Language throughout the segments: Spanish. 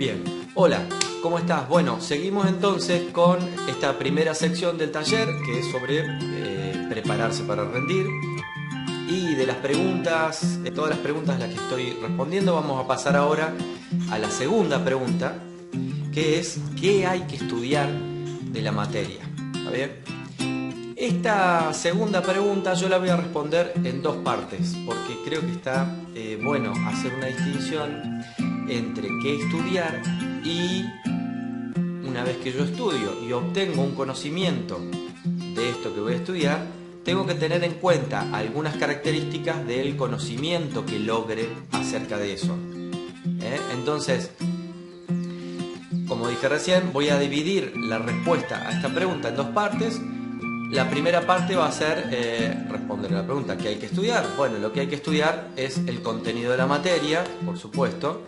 Bien, hola, ¿cómo estás? Bueno, seguimos entonces con esta primera sección del taller que es sobre prepararse para rendir. Y de las preguntas, de todas las preguntas a las que estoy respondiendo, vamos a pasar ahora a la segunda pregunta, que es ¿qué hay que estudiar de la materia? ¿Está bien? Esta segunda pregunta yo la voy a responder en dos partes, porque creo que está bueno hacer una distinción entre qué estudiar y una vez que yo estudio y obtengo un conocimiento de esto que voy a estudiar, tengo que tener en cuenta algunas características del conocimiento que logre acerca de eso. Entonces, como dije recién, voy a dividir la respuesta a esta pregunta en dos partes. La primera parte va a ser responder a la pregunta ¿qué hay que estudiar? Bueno, lo que hay que estudiar es el contenido de la materia, por supuesto,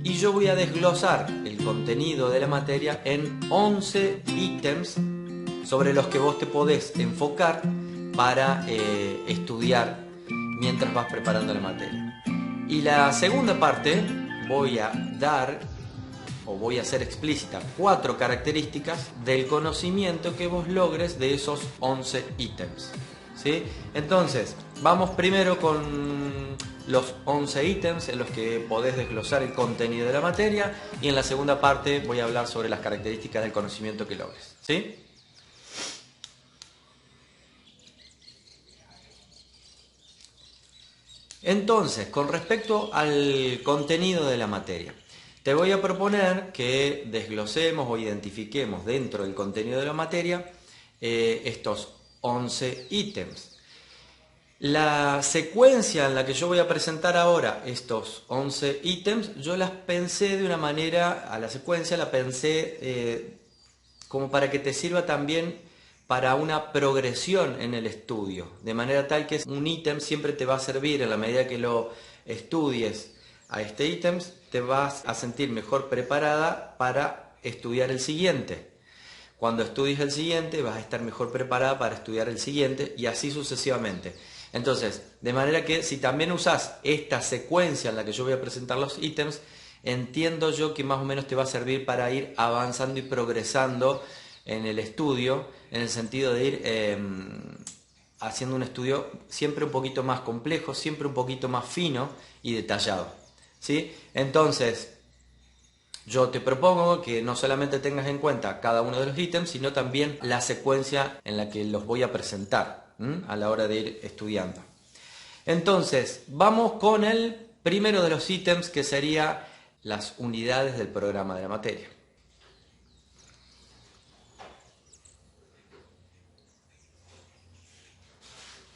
y yo voy a desglosar el contenido de la materia en 11 ítems sobre los que vos te podés enfocar para estudiar mientras vas preparando la materia. Y la segunda parte voy a voy a hacer explícita 4 características del conocimiento que vos logres de esos 11 ítems. ¿Sí? Entonces, vamos primero con los 11 ítems en los que podés desglosar el contenido de la materia y en la segunda parte voy a hablar sobre las características del conocimiento que logres. ¿Sí? Entonces, con respecto al contenido de la materia, te voy a proponer que desglosemos o identifiquemos dentro del contenido de la materia estos 11 ítems. La secuencia en la que yo voy a presentar ahora estos 11 ítems, yo las pensé de una manera, a la secuencia la pensé como para que te sirva también para una progresión en el estudio, de manera tal que un ítem siempre te va a servir en la medida que lo estudies a este ítem, te vas a sentir mejor preparada para estudiar el siguiente. Cuando estudies el siguiente vas a estar mejor preparada para estudiar el siguiente y así sucesivamente. Entonces, de manera que si también usas esta secuencia en la que yo voy a presentar los ítems, entiendo yo que más o menos te va a servir para ir avanzando y progresando en el estudio, en el sentido de ir haciendo un estudio siempre un poquito más complejo, siempre un poquito más fino y detallado. ¿Sí? Entonces, yo te propongo que no solamente tengas en cuenta cada uno de los ítems, sino también la secuencia en la que los voy a presentar a la hora de ir estudiando. Entonces, vamos con el primero de los ítems, que sería las unidades del programa de la materia.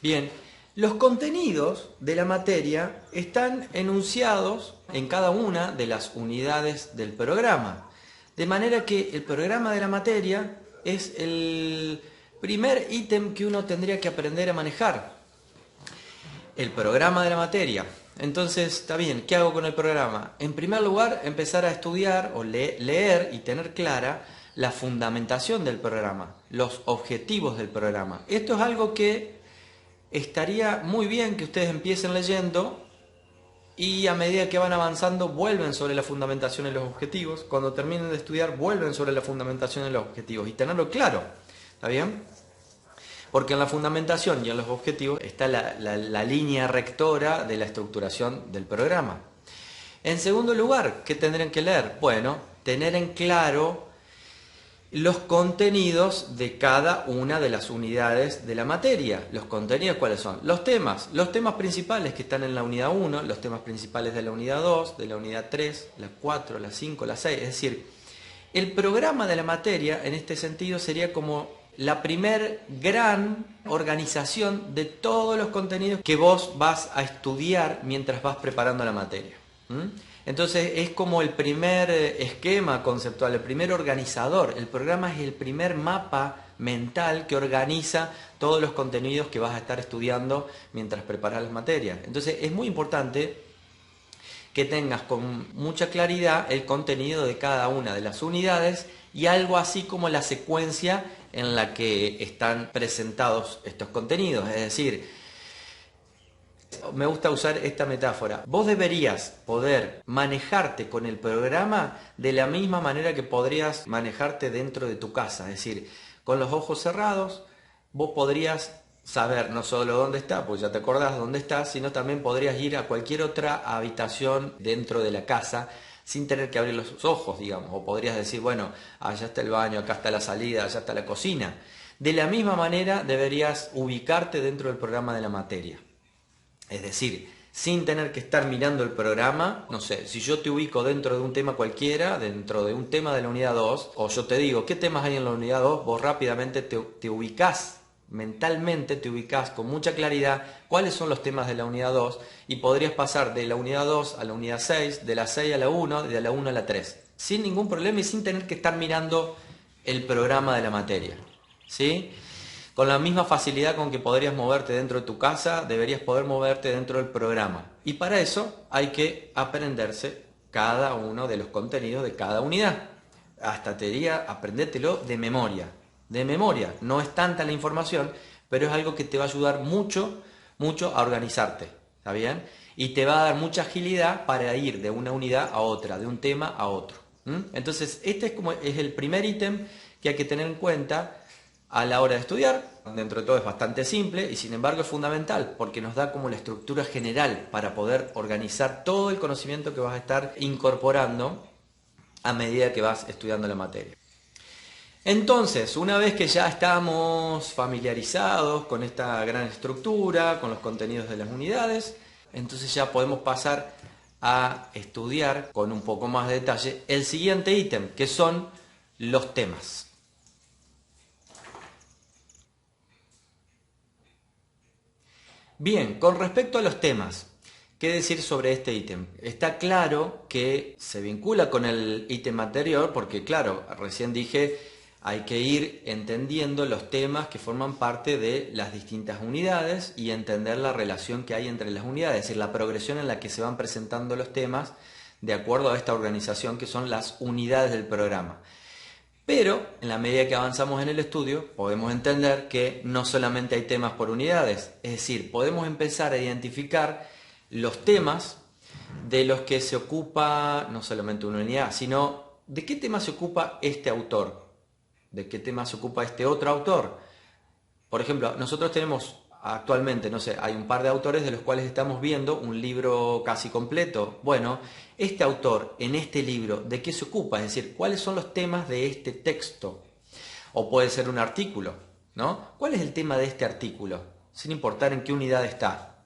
Bien, los contenidos de la materia están enunciados en cada una de las unidades del programa, de manera que el programa de la materia es el primer ítem que uno tendría que aprender a manejar. El programa de la materia. Entonces, está bien, ¿qué hago con el programa? En primer lugar, empezar a estudiar o leer y tener clara la fundamentación del programa, los objetivos del programa. Esto es algo que estaría muy bien que ustedes empiecen leyendo y a medida que van avanzando vuelven sobre la fundamentación de los objetivos. Cuando terminen de estudiar vuelven sobre la fundamentación de los objetivos y tenerlo claro. ¿Está bien? Porque en la fundamentación y en los objetivos está la línea rectora de la estructuración del programa. En segundo lugar, ¿qué tendrán que leer? Bueno, tener en claro los contenidos de cada una de las unidades de la materia. ¿Los contenidos cuáles son? Los temas principales que están en la unidad 1, los temas principales de la unidad 2, de la unidad 3, la 4, la 5, la 6. Es decir, el programa de la materia en este sentido sería como la primer gran organización de todos los contenidos que vos vas a estudiar mientras vas preparando la materia. Entonces es como el primer esquema conceptual, el primer organizador. El programa es el primer mapa mental que organiza todos los contenidos que vas a estar estudiando mientras preparas las materias. Entonces es muy importante que tengas con mucha claridad el contenido de cada una de las unidades y algo así como la secuencia en la que están presentados estos contenidos. Es decir, Me gusta usar esta metáfora. Vos deberías poder manejarte con el programa de la misma manera que podrías manejarte dentro de tu casa. Es decir, con los ojos cerrados, vos podrías saber no solo dónde está, pues ya te acordás dónde estás, sino también podrías ir a cualquier otra habitación dentro de la casa sin tener que abrir los ojos, digamos. O podrías decir, bueno, allá está el baño, acá está la salida, allá está la cocina. De la misma manera deberías ubicarte dentro del programa de la materia. Es decir, sin tener que estar mirando el programa, no sé, si yo te ubico dentro de un tema cualquiera, dentro de un tema de la unidad 2, o yo te digo, ¿qué temas hay en la unidad 2? Vos rápidamente te ubicás, mentalmente te ubicás con mucha claridad cuáles son los temas de la unidad 2 y podrías pasar de la unidad 2 a la unidad 6, de la 6 a la 1, de la 1 a la 3, sin ningún problema y sin tener que estar mirando el programa de la materia, ¿sí? Con la misma facilidad con que podrías moverte dentro de tu casa, deberías poder moverte dentro del programa. Y para eso hay que aprenderse cada uno de los contenidos de cada unidad. Hasta te diría, aprendértelo de memoria. De memoria. No es tanta la información, pero es algo que te va a ayudar mucho, mucho a organizarte. ¿Está bien? Y te va a dar mucha agilidad para ir de una unidad a otra, de un tema a otro. Entonces, este es el primer ítem que hay que tener en cuenta a la hora de estudiar. Dentro de todo es bastante simple y sin embargo es fundamental porque nos da como la estructura general para poder organizar todo el conocimiento que vas a estar incorporando a medida que vas estudiando la materia. Entonces, una vez que ya estamos familiarizados con esta gran estructura, con los contenidos de las unidades, entonces ya podemos pasar a estudiar con un poco más de detalle el siguiente ítem, que son los temas. Bien, con respecto a los temas, ¿qué decir sobre este ítem? Está claro que se vincula con el ítem anterior porque, claro, recién dije, hay que ir entendiendo los temas que forman parte de las distintas unidades y entender la relación que hay entre las unidades, es decir, la progresión en la que se van presentando los temas de acuerdo a esta organización que son las unidades del programa. Pero, en la medida que avanzamos en el estudio, podemos entender que no solamente hay temas por unidades, es decir, podemos empezar a identificar los temas de los que se ocupa no solamente una unidad, sino de qué tema se ocupa este autor, de qué tema se ocupa este otro autor. Por ejemplo, nosotros tenemos actualmente, no sé, hay un par de autores de los cuales estamos viendo un libro casi completo. Bueno, este autor en este libro, ¿de qué se ocupa? Es decir, ¿cuáles son los temas de este texto? O puede ser un artículo, ¿no? ¿Cuál es el tema de este artículo? Sin importar en qué unidad está.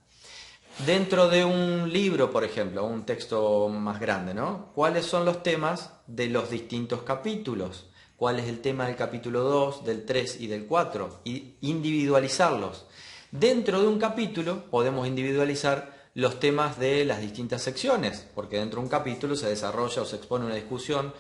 Dentro de un libro, por ejemplo, un texto más grande, ¿no? ¿Cuáles son los temas de los distintos capítulos? ¿Cuál es el tema del capítulo 2, del 3 y del 4? Y individualizarlos. Dentro de un capítulo podemos individualizar los temas de las distintas secciones, porque dentro de un capítulo se desarrolla o se expone una discusión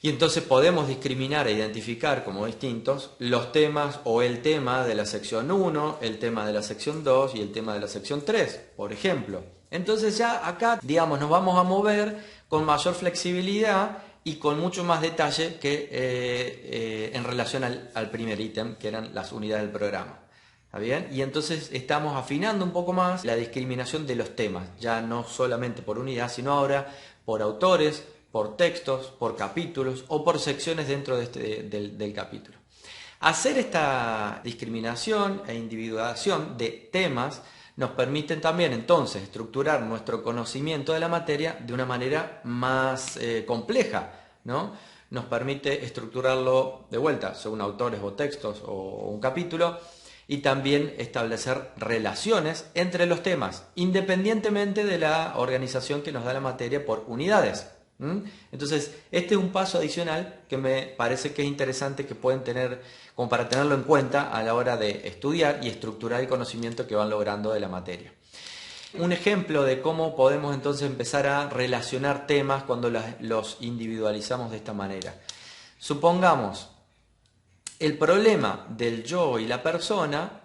y entonces podemos discriminar e identificar como distintos los temas o el tema de la sección 1, el tema de la sección 2 y el tema de la sección 3, por ejemplo. Entonces ya acá, digamos, nos vamos a mover con mayor flexibilidad y con mucho más detalle que en relación al primer ítem, que eran las unidades del programa. ¿Está bien? Y entonces estamos afinando un poco más la discriminación de los temas, ya no solamente por unidad, sino ahora por autores, por textos, por capítulos o por secciones dentro de del capítulo. Hacer esta discriminación e individuación de temas nos permiten también entonces estructurar nuestro conocimiento de la materia de una manera más compleja, ¿no? Nos permite estructurarlo de vuelta según autores o textos o un capítulo y también establecer relaciones entre los temas, independientemente de la organización que nos da la materia por unidades. Entonces, este es un paso adicional que me parece que es interesante que pueden tener, como para tenerlo en cuenta a la hora de estudiar y estructurar el conocimiento que van logrando de la materia. Un ejemplo de cómo podemos entonces empezar a relacionar temas cuando los individualizamos de esta manera. Supongamos, el problema del yo y la persona,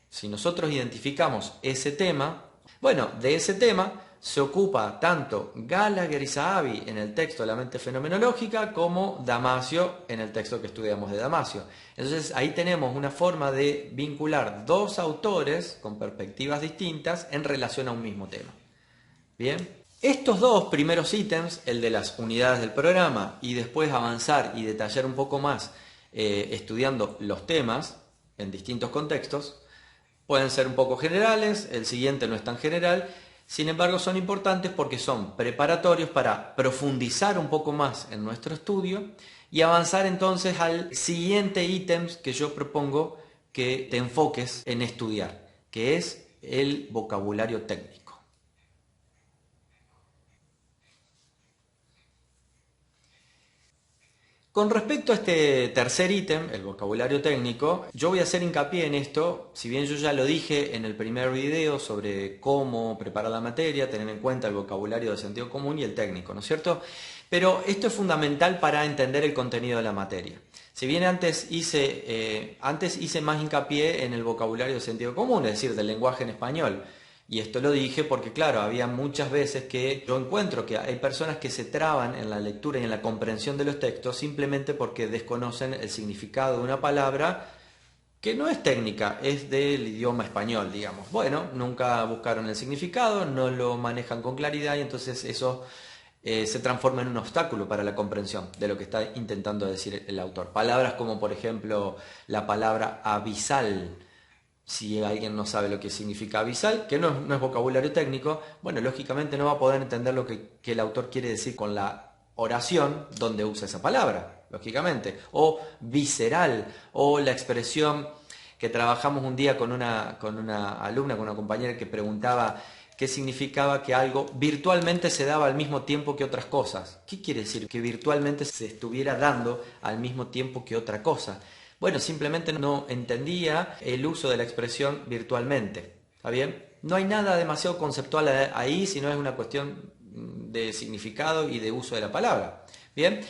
si nosotros identificamos ese tema, bueno, de ese tema se ocupa tanto Gallagher y Sahabi en el texto de la mente fenomenológica como Damasio en el texto que estudiamos de Damasio. Entonces ahí tenemos una forma de vincular dos autores con perspectivas distintas en relación a un mismo tema. Bien, estos dos primeros ítems, el de las unidades del programa y después avanzar y detallar un poco más estudiando los temas en distintos contextos, pueden ser un poco generales, el siguiente no es tan general. Sin embargo, son importantes porque son preparatorios para profundizar un poco más en nuestro estudio y avanzar entonces al siguiente ítem que yo propongo que te enfoques en estudiar, que es el vocabulario técnico. Con respecto a este tercer ítem, el vocabulario técnico, yo voy a hacer hincapié en esto, si bien yo ya lo dije en el primer video sobre cómo preparar la materia, tener en cuenta el vocabulario de sentido común y el técnico, ¿no es cierto? Pero esto es fundamental para entender el contenido de la materia. Si bien antes hice más hincapié en el vocabulario de sentido común, es decir, del lenguaje en español. Y esto lo dije porque, claro, había muchas veces que yo encuentro que hay personas que se traban en la lectura y en la comprensión de los textos simplemente porque desconocen el significado de una palabra que no es técnica, es del idioma español, digamos. Bueno, nunca buscaron el significado, no lo manejan con claridad y entonces eso se transforma en un obstáculo para la comprensión de lo que está intentando decir el autor. Palabras como, por ejemplo, la palabra abisal. Si alguien no sabe lo que significa abisal, que no es vocabulario técnico, bueno, lógicamente no va a poder entender lo que el autor quiere decir con la oración donde usa esa palabra, lógicamente. O visceral, o la expresión que trabajamos un día con una alumna, con una compañera que preguntaba qué significaba que algo virtualmente se daba al mismo tiempo que otras cosas. ¿Qué quiere decir? Que virtualmente se estuviera dando al mismo tiempo que otra cosa. Bueno, simplemente no entendía el uso de la expresión virtualmente. ¿Está bien? No hay nada demasiado conceptual ahí, sino es una cuestión de significado y de uso de la palabra. Bien,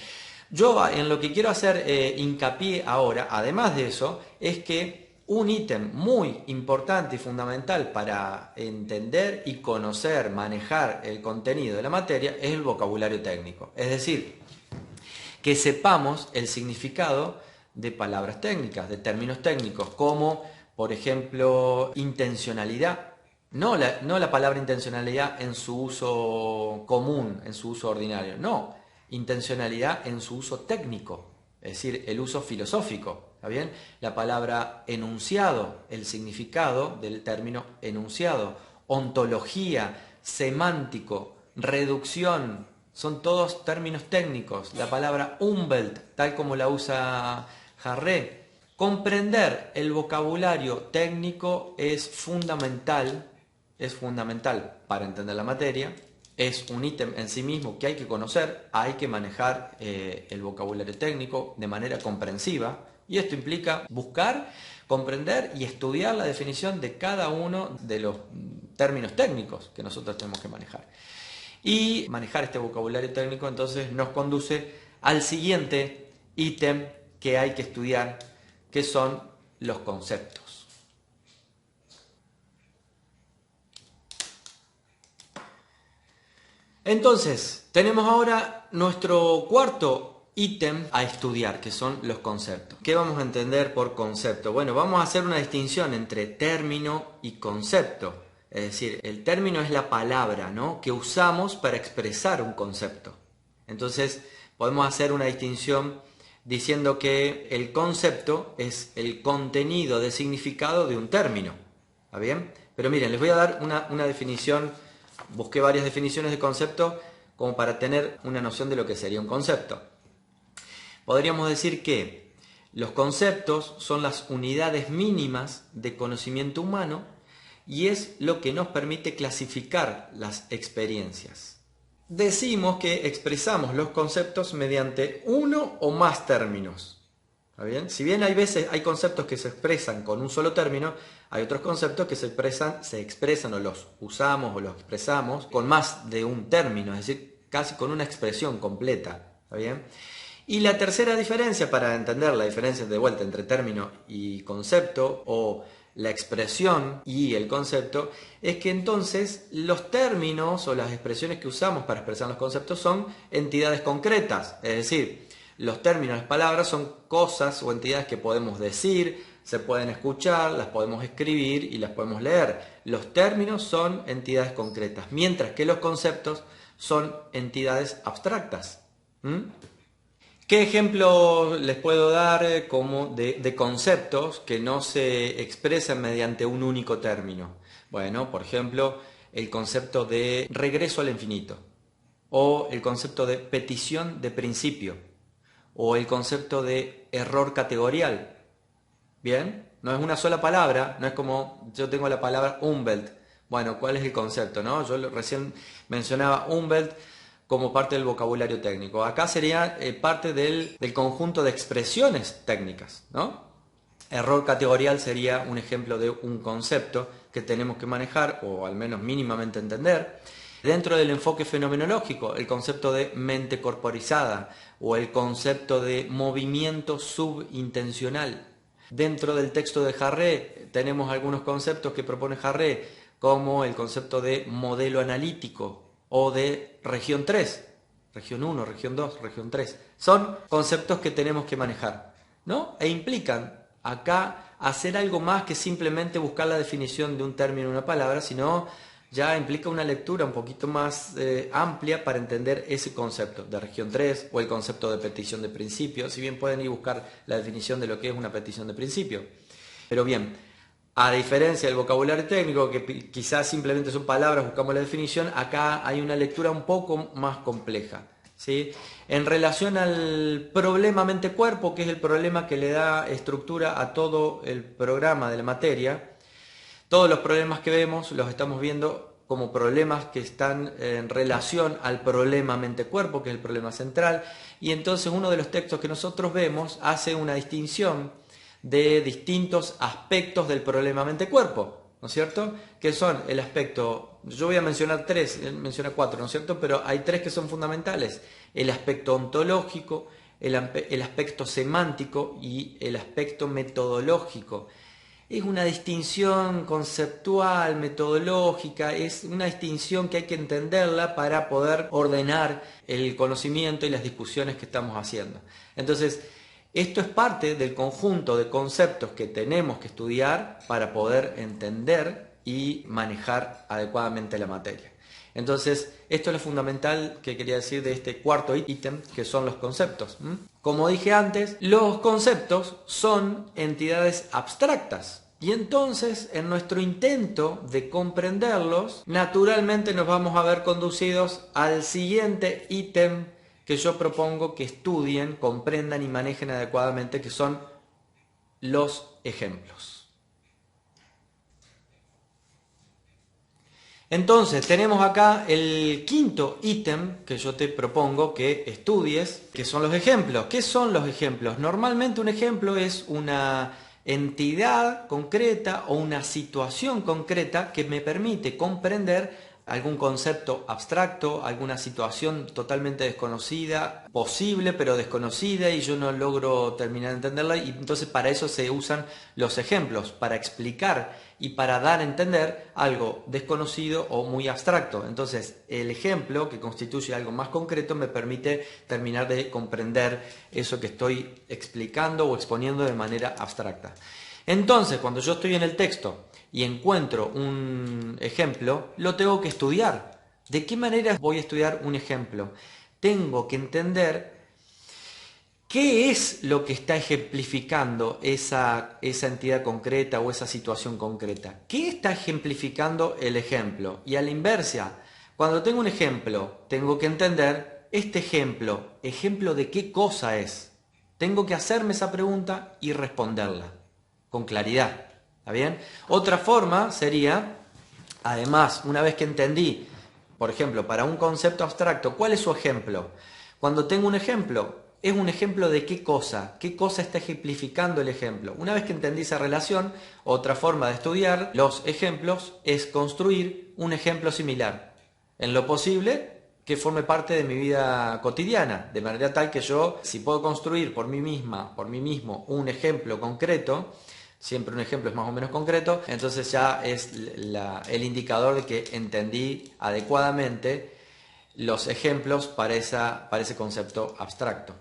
yo en lo que quiero hacer hincapié ahora, además de eso, es que un ítem muy importante y fundamental para entender y conocer, manejar el contenido de la materia es el vocabulario técnico. Es decir, que sepamos el significado de palabras técnicas, de términos técnicos, como por ejemplo intencionalidad. No la palabra intencionalidad en su uso común, en su uso ordinario, no, intencionalidad en su uso técnico, es decir, el uso filosófico, ¿está bien? La palabra enunciado, el significado del término enunciado, ontología, semántico, reducción, son todos términos técnicos. La palabra Umwelt, tal como la usa Harré. Comprender el vocabulario técnico es fundamental para entender la materia. Es un ítem en sí mismo que hay que conocer, hay que manejar el vocabulario técnico de manera comprensiva. Y esto implica buscar, comprender y estudiar la definición de cada uno de los términos técnicos que nosotros tenemos que manejar. Y manejar este vocabulario técnico entonces nos conduce al siguiente ítem que hay que estudiar, que son los conceptos. Entonces, tenemos ahora nuestro cuarto ítem a estudiar, que son los conceptos. ¿Qué vamos a entender por concepto? Bueno, vamos a hacer una distinción entre término y concepto. Es decir, el término es la palabra, ¿no?, que usamos para expresar un concepto. Entonces, podemos hacer una distinción diciendo que el concepto es el contenido de significado de un término. ¿Está bien? Pero miren, les voy a dar una definición. Busqué varias definiciones de concepto como para tener una noción de lo que sería un concepto. Podríamos decir que los conceptos son las unidades mínimas de conocimiento humano y es lo que nos permite clasificar las experiencias. Decimos que expresamos los conceptos mediante uno o más términos. ¿Está bien? Si bien hay conceptos que se expresan con un solo término, hay otros conceptos que se expresan o los usamos o los expresamos con más de un término, es decir, casi con una expresión completa. ¿Está bien? Y la tercera diferencia, para entender la diferencia de vuelta entre término y concepto, o la expresión y el concepto, es que entonces los términos o las expresiones que usamos para expresar los conceptos son entidades concretas. Es decir, los términos, las palabras son cosas o entidades que podemos decir, se pueden escuchar, las podemos escribir y las podemos leer. Los términos son entidades concretas, mientras que los conceptos son entidades abstractas. ¿Qué ejemplo les puedo dar como de conceptos que no se expresan mediante un único término? Bueno, por ejemplo, el concepto de regreso al infinito, o el concepto de petición de principio, o el concepto de error categorial. ¿Bien? No es una sola palabra, no es como yo tengo la palabra Umwelt. Bueno, ¿cuál es el concepto, no? Yo recién mencionaba Umwelt como parte del vocabulario técnico. Acá sería parte del conjunto de expresiones técnicas, ¿no? Error categorial sería un ejemplo de un concepto que tenemos que manejar o al menos mínimamente entender. Dentro del enfoque fenomenológico, el concepto de mente corporizada o el concepto de movimiento subintencional. Dentro del texto de Harré tenemos algunos conceptos que propone Harré, como el concepto de modelo analítico o de región 3, región 1, región 2, región 3. Son conceptos que tenemos que manejar, ¿no? E implican acá hacer algo más que simplemente buscar la definición de un término o una palabra, sino ya implica una lectura un poquito más amplia para entender ese concepto de región 3 o el concepto de petición de principio, si bien pueden ir a buscar la definición de lo que es una petición de principio. Pero bien, a diferencia del vocabulario técnico, que quizás simplemente son palabras, buscamos la definición, acá hay una lectura un poco más compleja, ¿sí? En relación al problema mente-cuerpo, que es el problema que le da estructura a todo el programa de la materia, todos los problemas que vemos los estamos viendo como problemas que están en relación al problema mente-cuerpo, que es el problema central, y entonces uno de los textos que nosotros vemos hace una distinción de distintos aspectos del problema mente-cuerpo, ¿no es cierto? Que son el aspecto, yo voy a mencionar tres, él menciona cuatro, ¿no es cierto? Pero hay tres que son fundamentales: el aspecto ontológico, el aspecto semántico y el aspecto metodológico. Es una distinción conceptual, metodológica, es una distinción que hay que entenderla para poder ordenar el conocimiento y las discusiones que estamos haciendo. Entonces, esto es parte del conjunto de conceptos que tenemos que estudiar para poder entender y manejar adecuadamente la materia. Entonces, esto es lo fundamental que quería decir de este cuarto ítem, que son los conceptos. Como dije antes, los conceptos son entidades abstractas. Y entonces, en nuestro intento de comprenderlos, naturalmente nos vamos a ver conducidos al siguiente ítem que yo propongo que estudien, comprendan y manejen adecuadamente, que son los ejemplos. Entonces, tenemos acá el quinto ítem que yo te propongo que estudies, que son los ejemplos. ¿Qué son los ejemplos? Normalmente un ejemplo es una entidad concreta o una situación concreta que me permite comprender algún concepto abstracto, alguna situación totalmente desconocida, posible pero desconocida, y yo no logro terminar de entenderla, y entonces para eso se usan los ejemplos, para explicar y para dar a entender algo desconocido o muy abstracto. Entonces el ejemplo, que constituye algo más concreto, me permite terminar de comprender eso que estoy explicando o exponiendo de manera abstracta. Entonces, cuando yo estoy en el texto y encuentro un ejemplo, lo tengo que estudiar. ¿De qué manera voy a estudiar un ejemplo? Tengo que entender qué es lo que está ejemplificando esa entidad concreta o esa situación concreta. ¿Qué está ejemplificando el ejemplo? Y a la inversa, cuando tengo un ejemplo, tengo que entender este ejemplo. ¿Ejemplo de qué cosa es? Tengo que hacerme esa pregunta y responderla con claridad. ¿Está bien? Otra forma sería, además, una vez que entendí, por ejemplo, para un concepto abstracto, ¿cuál es su ejemplo? Cuando tengo un ejemplo, ¿es un ejemplo de qué cosa? ¿Qué cosa está ejemplificando el ejemplo? Una vez que entendí esa relación, otra forma de estudiar los ejemplos es construir un ejemplo similar. En lo posible, que forme parte de mi vida cotidiana, de manera tal que yo, si puedo construir por mí misma, por mí mismo, un ejemplo concreto, siempre un ejemplo es más o menos concreto, entonces ya es el indicador de que entendí adecuadamente los ejemplos para ese concepto abstracto.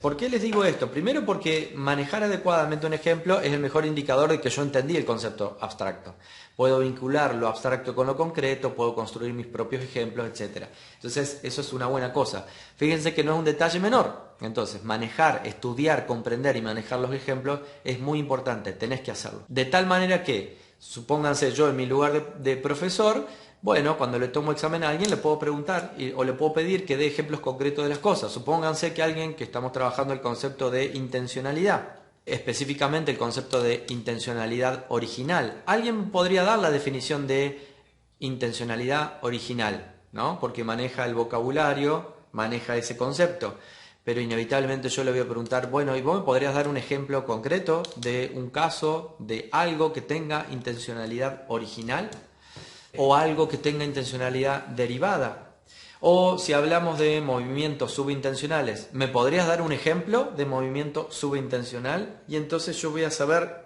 ¿Por qué les digo esto? Primero porque manejar adecuadamente un ejemplo es el mejor indicador de que yo entendí el concepto abstracto. Puedo vincular lo abstracto con lo concreto, puedo construir mis propios ejemplos, etc. Entonces, eso es una buena cosa. Fíjense que no es un detalle menor. Entonces, manejar, estudiar, comprender y manejar los ejemplos es muy importante, tenés que hacerlo. De tal manera que, supónganse yo en mi lugar de profesor, bueno, cuando le tomo examen a alguien le puedo preguntar o le puedo pedir que dé ejemplos concretos de las cosas. Supónganse que alguien que estamos trabajando el concepto de intencionalidad, específicamente el concepto de intencionalidad original. Alguien podría dar la definición de intencionalidad original, ¿no? Porque maneja el vocabulario, maneja ese concepto. Pero inevitablemente yo le voy a preguntar, bueno, ¿y vos me podrías dar un ejemplo concreto de un caso de algo que tenga intencionalidad original? O algo que tenga intencionalidad derivada. O si hablamos de movimientos subintencionales, ¿me podrías dar un ejemplo de movimiento subintencional? Y entonces yo voy a saber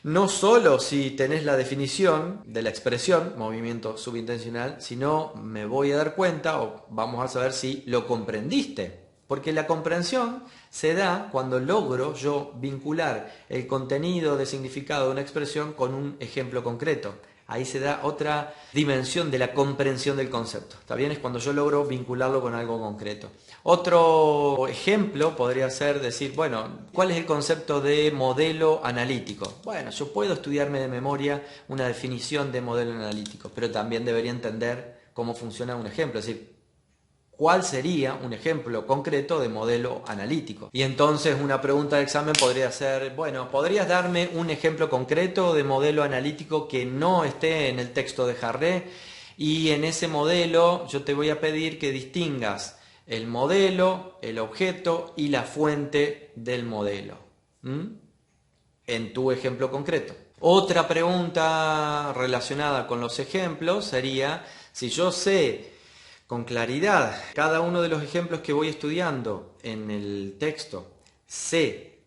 no solo si tenés la definición de la expresión movimiento subintencional, sino me voy a dar cuenta o vamos a saber si lo comprendiste. Porque la comprensión se da cuando logro yo vincular el contenido de significado de una expresión con un ejemplo concreto. Ahí se da otra dimensión de la comprensión del concepto. ¿Está bien? Es cuando yo logro vincularlo con algo concreto. Otro ejemplo podría ser decir, bueno, ¿cuál es el concepto de modelo analítico? Bueno, yo puedo estudiarme de memoria una definición de modelo analítico, pero también debería entender cómo funciona un ejemplo. Es decir, ¿cuál sería un ejemplo concreto de modelo analítico? Y entonces una pregunta de examen podría ser, bueno, ¿podrías darme un ejemplo concreto de modelo analítico que no esté en el texto de Jarré? Y en ese modelo yo te voy a pedir que distingas el modelo, el objeto y la fuente del modelo. En tu ejemplo concreto. Otra pregunta relacionada con los ejemplos sería, si yo sé con claridad cada uno de los ejemplos que voy estudiando en el texto, sé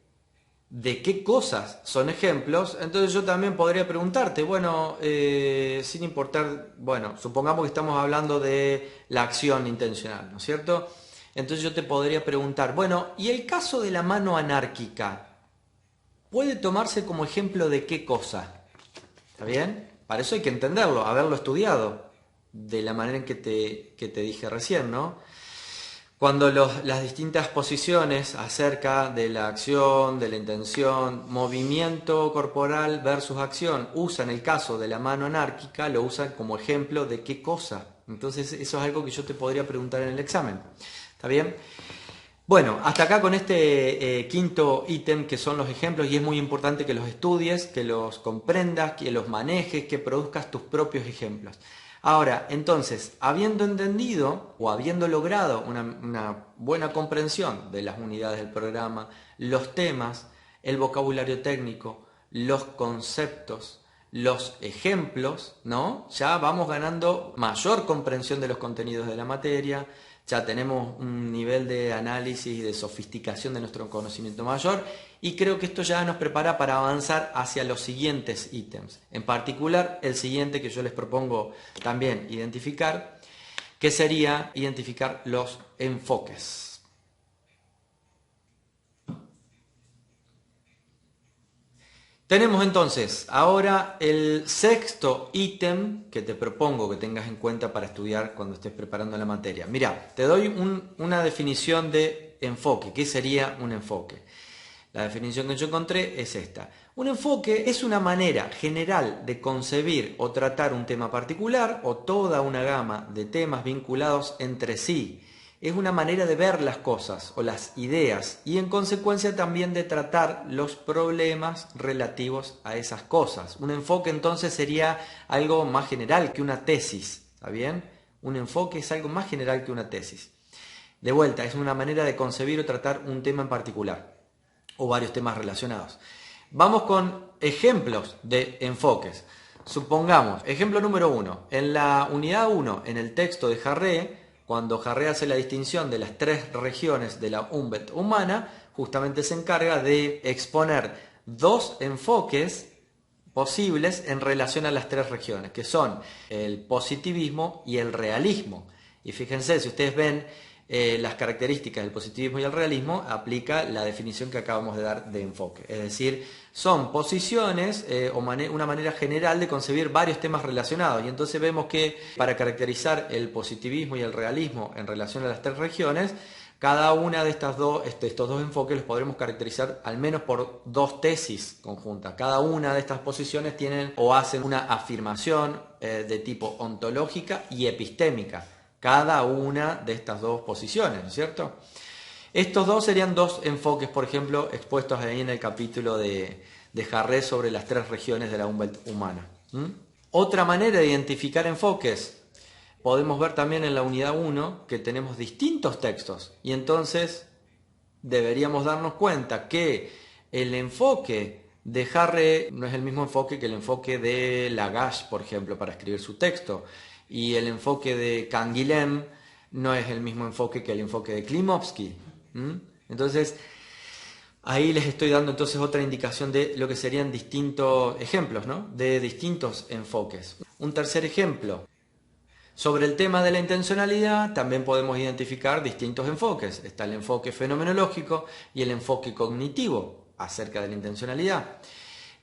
de qué cosas son ejemplos, entonces yo también podría preguntarte, bueno, sin importar, bueno, supongamos que estamos hablando de la acción intencional, ¿no es cierto? Entonces yo te podría preguntar, bueno, ¿y el caso de la mano anárquica puede tomarse como ejemplo de qué cosa? ¿Está bien? Para eso hay que entenderlo, haberlo estudiado de la manera en que te dije recién, ¿no? Cuando las distintas posiciones acerca de la acción, de la intención, movimiento corporal versus acción, usan el caso de la mano anárquica, lo usan como ejemplo de qué cosa. Entonces eso es algo que yo te podría preguntar en el examen. ¿Está bien? Bueno, hasta acá con este quinto ítem que son los ejemplos, y es muy importante que los estudies, que los comprendas, que los manejes, que produzcas tus propios ejemplos. Ahora, entonces, habiendo entendido o habiendo logrado una buena comprensión de las unidades del programa, los temas, el vocabulario técnico, los conceptos, los ejemplos, ¿no? Ya vamos ganando mayor comprensión de los contenidos de la materia, ya tenemos un nivel de análisis y de sofisticación de nuestro conocimiento mayor, y creo que esto ya nos prepara para avanzar hacia los siguientes ítems. En particular, el siguiente que yo les propongo también identificar, que sería identificar los enfoques. Tenemos entonces ahora el sexto ítem que te propongo que tengas en cuenta para estudiar cuando estés preparando la materia. Mira, te doy una definición de enfoque. ¿Qué sería un enfoque? La definición que yo encontré es esta. Un enfoque es una manera general de concebir o tratar un tema particular o toda una gama de temas vinculados entre sí. Es una manera de ver las cosas o las ideas y en consecuencia también de tratar los problemas relativos a esas cosas. Un enfoque entonces sería algo más general que una tesis, ¿está bien? Un enfoque es algo más general que una tesis. De vuelta, es una manera de concebir o tratar un tema en particular o varios temas relacionados. Vamos con ejemplos de enfoques. Supongamos, ejemplo número 1, en la unidad 1, en el texto de Jarré, cuando Jarré hace la distinción de las 3 regiones de la Umwelt humana, justamente se encarga de exponer dos enfoques posibles en relación a las tres regiones, que son el positivismo y el realismo. Y fíjense, si ustedes ven las características del positivismo y el realismo, aplica la definición que acabamos de dar de enfoque. Es decir, son posiciones o una manera general de concebir varios temas relacionados. Y entonces vemos que para caracterizar el positivismo y el realismo en relación a las tres regiones, cada una de estos dos enfoques los podremos caracterizar al menos por dos tesis conjuntas. Cada una de estas posiciones tienen o hacen una afirmación de tipo ontológica y epistémica. Cada una de estas dos posiciones, ¿no es cierto? Estos dos serían dos enfoques, por ejemplo, expuestos ahí en el capítulo de Harré sobre las tres regiones de la Umwelt humana. Otra manera de identificar enfoques, podemos ver también en la unidad 1 que tenemos distintos textos y entonces deberíamos darnos cuenta que el enfoque de Harré no es el mismo enfoque que el enfoque de Lagache, por ejemplo, para escribir su texto. Y el enfoque de Canguilhem no es el mismo enfoque que el enfoque de Klimovsky. Entonces, ahí les estoy dando entonces otra indicación de lo que serían distintos ejemplos, ¿no? De distintos enfoques. Un tercer ejemplo. Sobre el tema de la intencionalidad también podemos identificar distintos enfoques. Está el enfoque fenomenológico y el enfoque cognitivo acerca de la intencionalidad.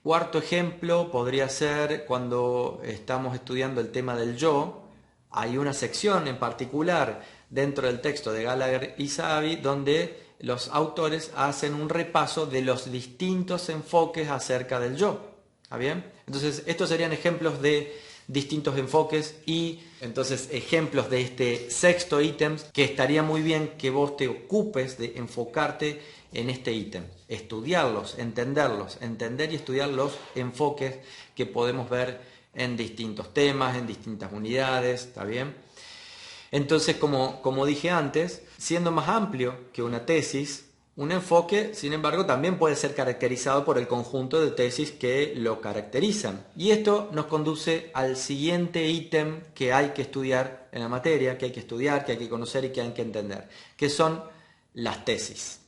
Cuarto ejemplo podría ser cuando estamos estudiando el tema del yo. Hay una sección en particular dentro del texto de Gallagher y Savi donde los autores hacen un repaso de los distintos enfoques acerca del yo. ¿Está bien? Entonces, estos serían ejemplos de distintos enfoques y entonces ejemplos de este sexto ítem que estaría muy bien que vos te ocupes de enfocarte en este ítem, estudiarlos, entenderlos, entender y estudiar los enfoques que podemos ver en distintos temas, en distintas unidades, ¿está bien? Entonces, como dije antes, siendo más amplio que una tesis, un enfoque, sin embargo, también puede ser caracterizado por el conjunto de tesis que lo caracterizan. Y esto nos conduce al siguiente ítem que hay que estudiar en la materia, que hay que estudiar, que hay que conocer y que hay que entender, que son las tesis.